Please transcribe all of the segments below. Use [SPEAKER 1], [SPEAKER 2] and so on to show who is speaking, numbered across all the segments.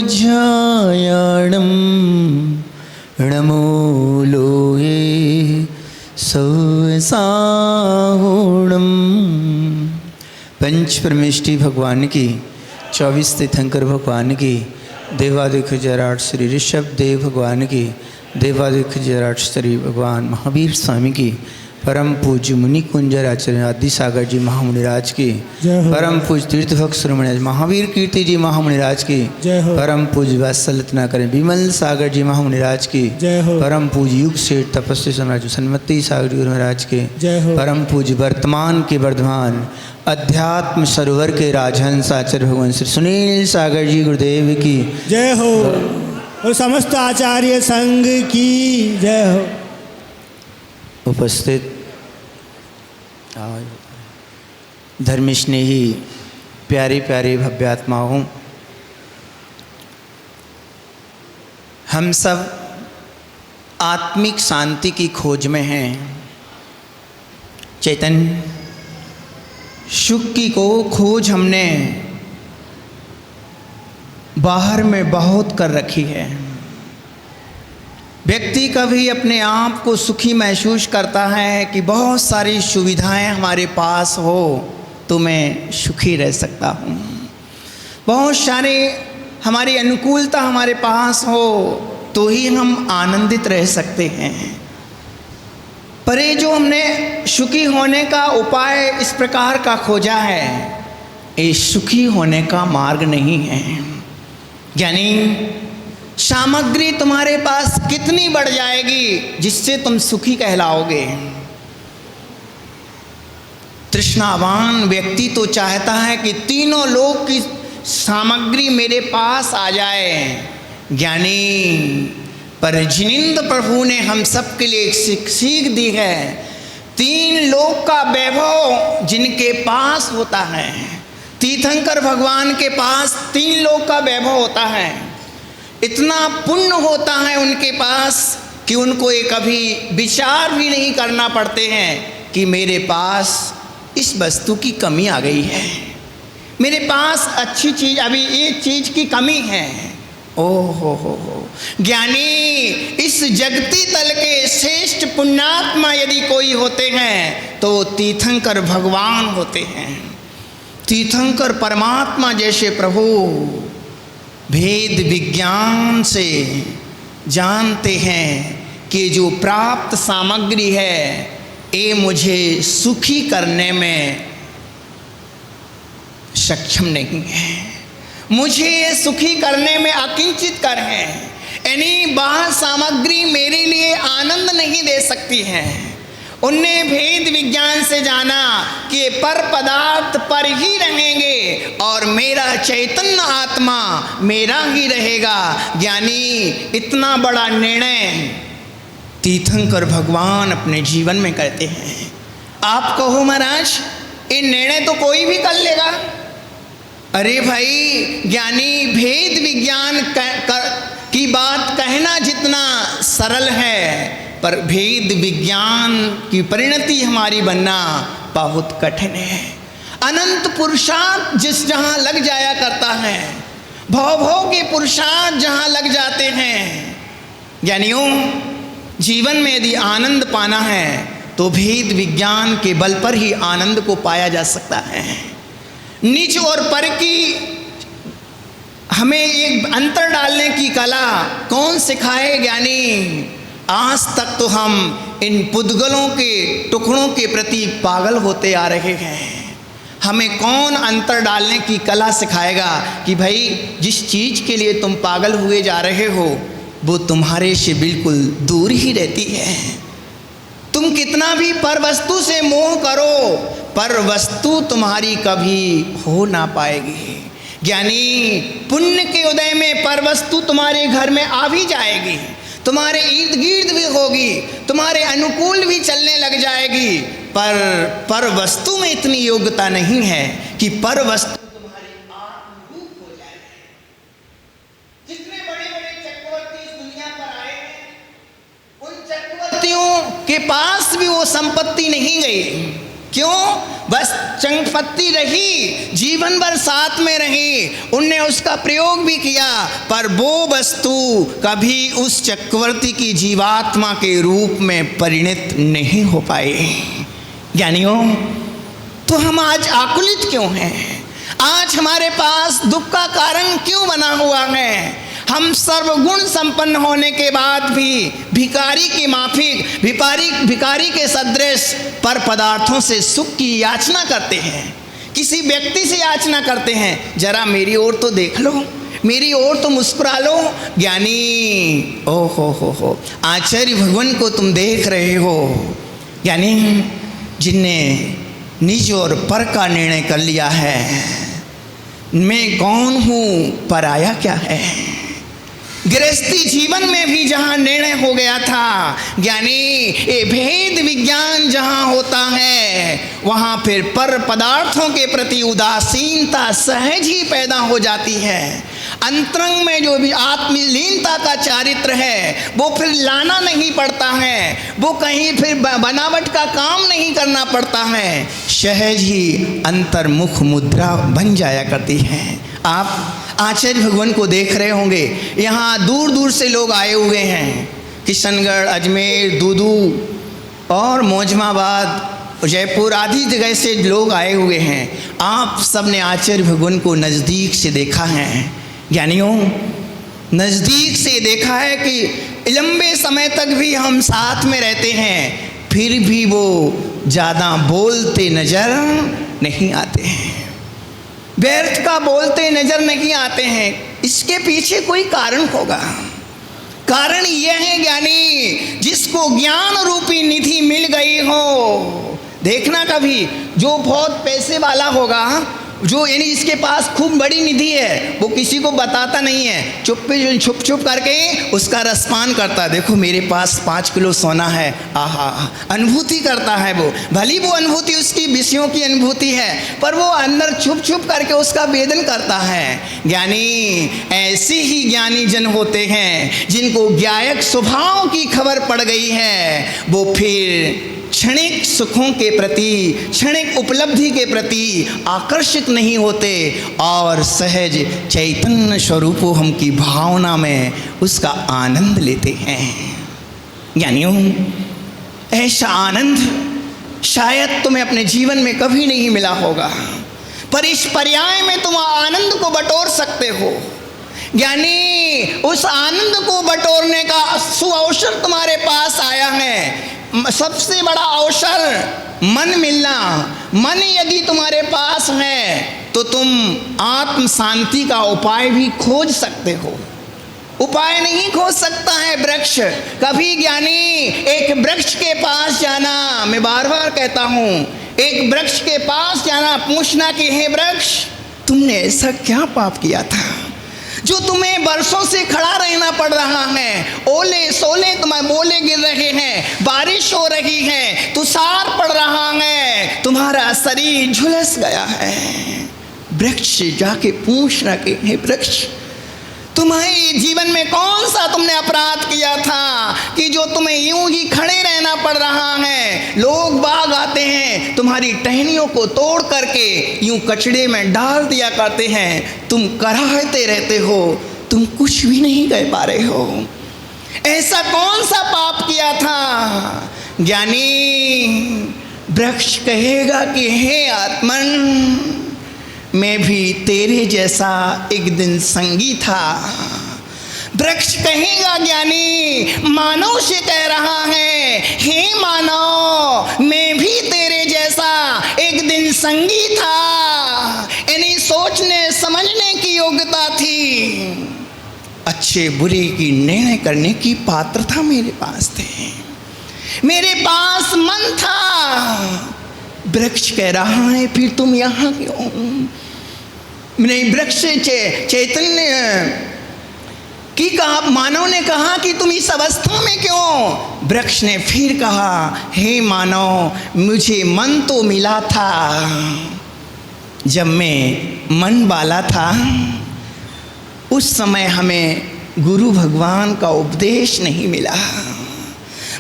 [SPEAKER 1] ध्यायाणं नमो लोये सौसाहुणम। पंच परमेष्टि भगवान की, 24 तीर्थंकर भगवान की, देवादिक जराट श्री ऋषभ देव भगवान की, देवादिक जराट श्री भगवान महावीर स्वामी की, परम पूज्य मुनि कुंजर आचार्य आदि सागर जी महामुनिराज की, परम पूज्य तीर्थभक्त श्रोमणी महावीर कीर्ति जी महामुनिराज की, परम पूज्य वात्सल्यतना करें विमल सागर जी महामुनिराज की, परम पूज्य युग सेठ तपस्वी सम्राट सन्मति सागर जी महाराज के, परम पूज्य वर्तमान के वर्धमान अध्यात्म सरोवर के राजहंस आचार्य भगवान श्री सुनील सागर जी गुरुदेव की
[SPEAKER 2] जय हो और समस्त आचार्य संघ की जय हो।
[SPEAKER 1] उपस्थित धर्मस्नेही प्यारे प्यारे भव्यात्माओं, हम सब आत्मिक शांति की खोज में हैं। चैतन्य सुख की को खोज हमने बाहर में बहुत कर रखी है। व्यक्ति कभी अपने आप को सुखी महसूस करता है कि बहुत सारी सुविधाएं हमारे पास हो तो मैं सुखी रह सकता हूँ, बहुत सारे हमारी अनुकूलता हमारे पास हो तो ही हम आनंदित रह सकते हैं। पर ये जो हमने सुखी होने का उपाय इस प्रकार का खोजा है, ये सुखी होने का मार्ग नहीं है। यानी सामग्री तुम्हारे पास कितनी बढ़ जाएगी जिससे तुम सुखी कहलाओगे। तृष्णावान व्यक्ति तो चाहता है कि तीनों लोक की सामग्री मेरे पास आ जाए। ज्ञानी पर जिनिंद प्रभु ने हम सब के लिए एक सीख दी है, तीन लोक का वैभव जिनके पास होता है, तीर्थंकर भगवान के पास तीन लोक का वैभव होता है। इतना पुण्य होता है उनके पास कि उनको ये कभी विचार भी नहीं करना पड़ते हैं कि मेरे पास इस वस्तु की कमी आ गई है, मेरे पास अच्छी चीज़ अभी एक चीज़ की कमी है। ओ हो ज्ञानी इस जगती तल के श्रेष्ठ पुण्यात्मा यदि कोई होते हैं तो तीर्थंकर भगवान होते हैं। तीर्थंकर परमात्मा जैसे प्रभु भेद विज्ञान से जानते हैं कि जो प्राप्त सामग्री है ये मुझे सुखी करने में सक्षम नहीं है, मुझे ये सुखी करने में अकिंचित कर है। यानी बाहर सामग्री मेरे लिए आनंद नहीं दे सकती है। उनने भेद विज्ञान से जाना कि पर पदार्थ पर ही रहेंगे और मेरा चैतन्य आत्मा मेरा ही रहेगा। ज्ञानी इतना बड़ा निर्णय तीर्थंकर भगवान अपने जीवन में करते हैं। आप कहो महाराज ये निर्णय तो कोई भी कर लेगा। अरे भाई ज्ञानी भेद विज्ञान की बात कहना जितना सरल है पर भेद विज्ञान की परिणति हमारी बनना बहुत कठिन है। अनंत पुरुषार्थ जिस जहाँ लग जाया करता है, भव के पुरुषार्थ जहाँ लग जाते हैं। ज्ञानियों जीवन में यदि आनंद पाना है तो भेद विज्ञान के बल पर ही आनंद को पाया जा सकता है। निज और पर की हमें एक अंतर डालने की कला कौन सिखाए ज्ञानी। आज तक तो हम इन पुद्गलों के टुकड़ों के प्रति पागल होते आ रहे हैं। हमें कौन अंतर डालने की कला सिखाएगा कि भाई जिस चीज़ के लिए तुम पागल हुए जा रहे हो वो तुम्हारे से बिल्कुल दूर ही रहती है। तुम कितना भी पर वस्तु से मोह करो पर वस्तु तुम्हारी कभी हो ना पाएगी। ज्ञानी पुण्य के उदय में पर वस्तु तुम्हारे घर में आ भी जाएगी, तुम्हारे इर्द गिर्द भी होगी, तुम्हारे अनुकूल भी चलने लग जाएगी, पर वस्तु में इतनी योग्यता नहीं है कि पर वस्तु तुम्हारी आत्मरूप हो जाए। जितने बड़े बड़े चक्रवर्ती इस दुनिया पर आए हैं उन चक्रवर्तियों के पास भी वो संपत्ति नहीं गई। क्यों? बस संपत्ति रही, जीवन भर साथ में रही, उनने उसका प्रयोग भी किया, पर वो वस्तु कभी उस चक्रवर्ती की जीवात्मा के रूप में परिणत नहीं हो पाई। ज्ञानियों, तो हम आज आकुलित क्यों हैं? आज हमारे पास दुख का कारण क्यों बना हुआ है? हम सर्वगुण संपन्न होने के बाद भी भिखारी की माफिक, भिखारी के सदृश पर पदार्थों से सुख की याचना करते हैं, किसी व्यक्ति से याचना करते हैं। जरा मेरी ओर तो देख लो, मेरी ओर तो मुस्कुरा लो। ज्ञानी, ओ हो, आचार्य भगवान को तुम देख रहे हो। ज्ञानी, जिनने निज और पर का निर्णय कर लिया है, मैं कौन हूँ, पराया क्या है। गृहस्थी जीवन में भी जहाँ निर्णय हो गया था, ज्ञानी, ये भेद विज्ञान जहाँ होता है, वहाँ फिर पर पदार्थों के प्रति उदासीनता सहज ही पैदा हो जाती है। अंतरंग में जो भी आत्मलीनता का चारित्र है, वो फिर लाना नहीं पड़ता है, वो कहीं फिर बनावट का काम नहीं करना पड़ता है, सहज ही अंतर्मुख मुद्रा बन जाया करती है। आप आचार्य भगवान को देख रहे होंगे, यहाँ दूर दूर से लोग आए हुए हैं, किशनगढ़, अजमेर, दूदू और मौजमाबाद, जयपुर आदि जगह से लोग आए हुए हैं। आप सब ने आचार्य भगवान को नज़दीक से देखा है। ज्ञानियों, नज़दीक से देखा है कि लंबे समय तक भी हम साथ में रहते हैं, फिर भी वो ज़्यादा बोलते नज़र नहीं आते हैं, व्यर्थ का बोलते नजर नहीं आते हैं। इसके पीछे कोई कारण होगा। कारण यह है ज्ञानी, जिसको ज्ञान रूपी निधि मिल गई हो, देखना कभी जो बहुत पैसे वाला होगा, जो यानी इसके पास खूब बड़ी निधि है, वो किसी को बताता नहीं है, छुप छुप करके उसका रसपान करता है। देखो मेरे पास 5 किलो सोना है, आहा, अनुभूति करता है वो। भली वो अनुभूति उसकी विषयों की अनुभूति है, पर वो अंदर छुप छुप करके उसका वेदन करता है। ज्ञानी, ऐसे ही ज्ञानी जन होते हैं जिनको ज्ञायक स्वभाव की खबर पड़ गई है, वो फिर क्षणिक सुखों के प्रति, क्षणिक उपलब्धि के प्रति आकर्षित नहीं होते और सहज चैतन्य स्वरूपों हम की भावना में उसका आनंद लेते हैं। ज्ञानियों, ऐसा आनंद शायद तुम्हें अपने जीवन में कभी नहीं मिला होगा, पर इस पर्याय में तुम आनंद को बटोर सकते हो। ज्ञानी, उस आनंद को बटोरने का सुअवसर तुम्हारे पास आया है। सबसे बड़ा अवसर मन मिलना। मन यदि तुम्हारे पास है तो तुम आत्म शांति का उपाय भी खोज सकते हो। उपाय नहीं खोज सकता है वृक्ष कभी। ज्ञानी, एक वृक्ष के पास जाना, मैं बार बार कहता हूँ, एक वृक्ष के पास जाना, पूछना कि हे वृक्ष, तुमने ऐसा क्या पाप किया था जो तुम्हें वर्षों से खड़ा रहना पड़ रहा है। ओले सोले तुम्हारे बोले गिर रहे हैं, बारिश हो रही है, तुषार पड़ रहा है, तुम्हारा शरीर झुलस गया है। वृक्ष से जाके पूछना कि हे वृक्ष, तुम्हारे जीवन में कौन सा तुमने अपराध किया था कि जो तुम्हें यूं ही खड़े रहना पड़ रहा है। लोग बाग आते हैं, तुम्हारी टहनियों को तोड़ करके यूं कचड़े में डाल दिया करते हैं, तुम कराहते रहते हो, तुम कुछ भी नहीं कह पा रहे हो। ऐसा कौन सा पाप किया था। ज्ञानी, वृक्ष कहेगा कि हे आत्मन, मैं भी तेरे जैसा एक दिन संगी था। वृक्ष कहेगा ज्ञानी, मानव से कह रहा है, हे मानव, मैं भी तेरे जैसा एक दिन संगी था। यानी सोचने समझने की योग्यता थी, अच्छे बुरे की निर्णय करने की पात्रता मेरे पास थी, मेरे पास मन था। वृक्ष कह रहा है फिर तुम यहाँ क्यों। नहीं, वृक्ष से चैतन्य की कहा, मानव ने कहा कि तुम इस अवस्था में क्यों। वृक्ष ने फिर कहा, हे मानव, मुझे मन तो मिला था, जब मैं मन वाला था उस समय हमें गुरु भगवान का उपदेश नहीं मिला।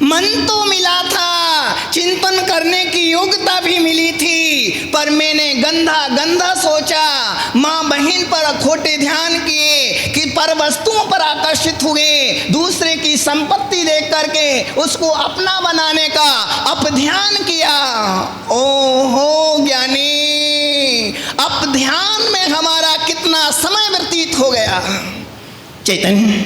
[SPEAKER 1] मन तो मिला था, चिंतन करने की योग्यता भी मिली थी, पर मैंने गंदा गंदा सोचा, माँ बहन पर खोटे ध्यान किए कि पर वस्तुओं पर आकर्षित हुए, दूसरे की संपत्ति देख करके उसको अपना बनाने का अपध्यान किया। ओहो ज्ञानी, अपध्यान में हमारा कितना समय व्यतीत हो गया। चैतन्य,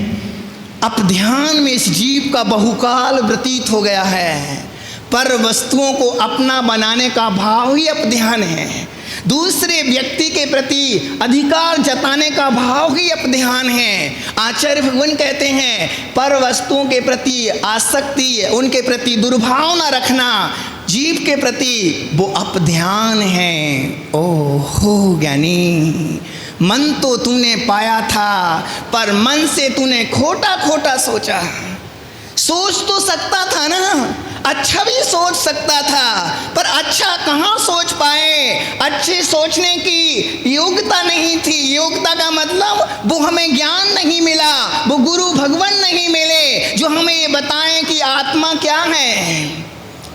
[SPEAKER 1] अपध्यान में इस जीव का बहुकाल व्यतीत हो गया है। पर वस्तुओं को अपना बनाने का भाव ही अपध्यान है, दूसरे व्यक्ति के प्रति अधिकार जताने का भाव ही अपध्यान है। आचार्य भगवान कहते हैं पर वस्तुओं के प्रति आसक्ति, उनके प्रति दुर्भाव न रखना, जीव के प्रति वो अपध्यान है। ओहो ज्ञानी, मन तो तूने पाया था, पर मन से तूने खोटा खोटा सोचा। सोच तो सकता था ना, अच्छा भी सोच सकता था, पर अच्छा कहाँ सोच पाए। अच्छे सोचने की योग्यता नहीं थी। योग्यता का मतलब वो हमें ज्ञान नहीं मिला, वो गुरु भगवान नहीं मिले जो हमें ये बताएं कि आत्मा क्या है।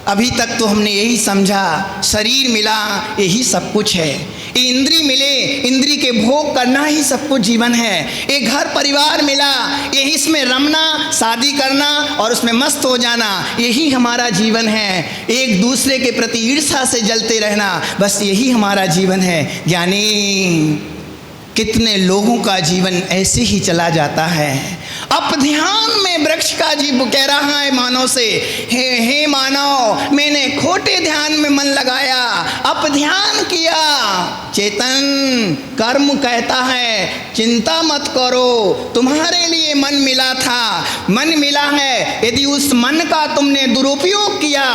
[SPEAKER 1] अभी तक तो हमने यही समझा, शरीर मिला यही सब कुछ है, इंद्री मिले, इंद्री के भोग करना ही सब कुछ जीवन है। एक घर परिवार मिला, यही इसमें रमना, शादी करना और उसमें मस्त हो जाना, यही हमारा जीवन है। एक दूसरे के प्रति ईर्ष्या से जलते रहना, बस यही हमारा जीवन है। यानी कितने लोगों का जीवन ऐसे ही चला जाता है। अपध्यान में वृक्ष का जीव कह रहा है मानव से, हे मानव, मैंने खोटे ध्यान में मन लगाया, अपध्यान किया। चेतन, कर्म कहता है चिंता मत करो, तुम्हारे लिए मन मिला था, मन मिला है। यदि उस मन का तुमने दुरुपयोग किया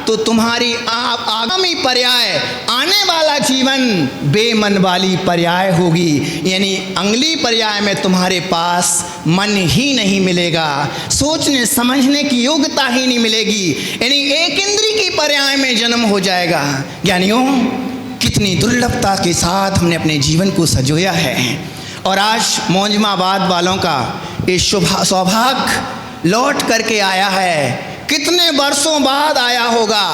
[SPEAKER 1] तो तुम्हारी आगामी पर्याय, आने वाला जीवन बेमन वाली पर्याय होगी। यानी अगली पर्याय में तुम्हारे पास मन ही नहीं मिलेगा, सोचने समझने की योग्यता ही नहीं मिलेगी, यानी एक इंद्री की पर्याय में जन्म हो जाएगा। ज्ञानियों, कितनी दुर्लभता के साथ हमने अपने जीवन को सजोया है। और आज मौजमाबाद वालों का ये सौभाग्य लौट करके आया है। कितने वर्षों बाद आया होगा,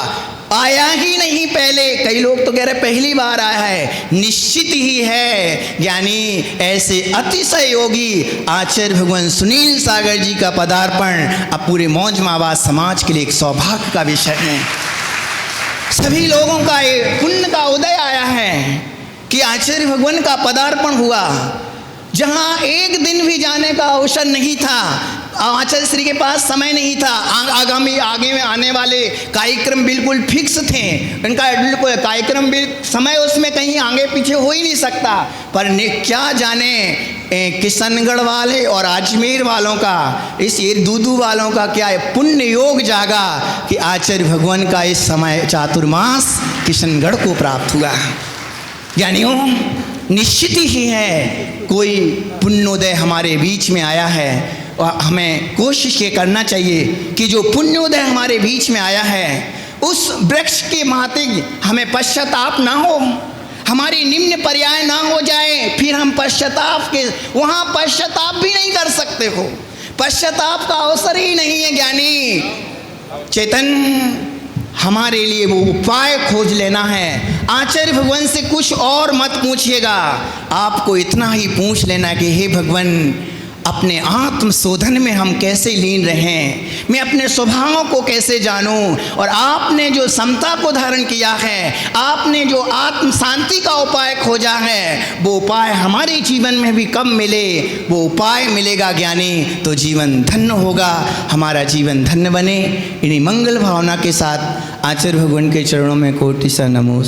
[SPEAKER 1] आया ही नहीं पहले। कई लोग तो कह रहे पहली बार आया है, निश्चित ही है। यानी ऐसे अतिशय योगी आचार्य भगवान सुनील सागर जी का पदार्पण अब पूरे मौजमाबाद समाज के लिए एक सौभाग्य का विषय है। सभी लोगों का ये पुण्य का उदय आया है कि आचार्य भगवान का पदार्पण हुआ, जहाँ एक दिन भी जाने का अवसर नहीं था। आचार्य श्री के पास समय नहीं था, आगे में आने वाले कार्यक्रम बिल्कुल फिक्स थे, उनका बिल्कुल कार्यक्रम समय उसमें कहीं आगे पीछे हो ही नहीं सकता। पर क्या जाने किशनगढ़ वाले और अजमेर वालों का, इस दूदू वालों का क्या पुण्य योग जागा कि आचार्य भगवान का इस समय चातुर्मास किशनगढ़ को प्राप्त हुआ। ज्ञानियों, निश्चित ही है कोई पुण्योदय हमारे बीच में आया है, और हमें कोशिश ये करना चाहिए कि जो पुण्योदय हमारे बीच में आया है उस वृक्ष के माते हमें पश्चाताप ना हो, हमारी निम्न पर्याय ना हो जाए, फिर हम पश्चाताप के वहाँ पश्चाताप भी नहीं कर सकते हो, पश्चाताप का अवसर ही नहीं है। ज्ञानी चेतन, हमारे लिए वो उपाय खोज लेना है। आचार्य भगवान से कुछ और मत पूछिएगा, आपको इतना ही पूछ लेना कि हे भगवान, अपने आत्म शोधन में हम कैसे लीन रहें, मैं अपने स्वभावों को कैसे जानूं, और आपने जो समता को धारण किया है, आपने जो आत्म शांति का उपाय खोजा है, वो उपाय हमारे जीवन में भी कब मिले, वो उपाय मिलेगा ज्ञानी तो जीवन धन्य होगा, हमारा जीवन धन्य बने। इन्हीं मंगल भावना के साथ आचार्य भगवान के चरणों में कोटि सा नमो।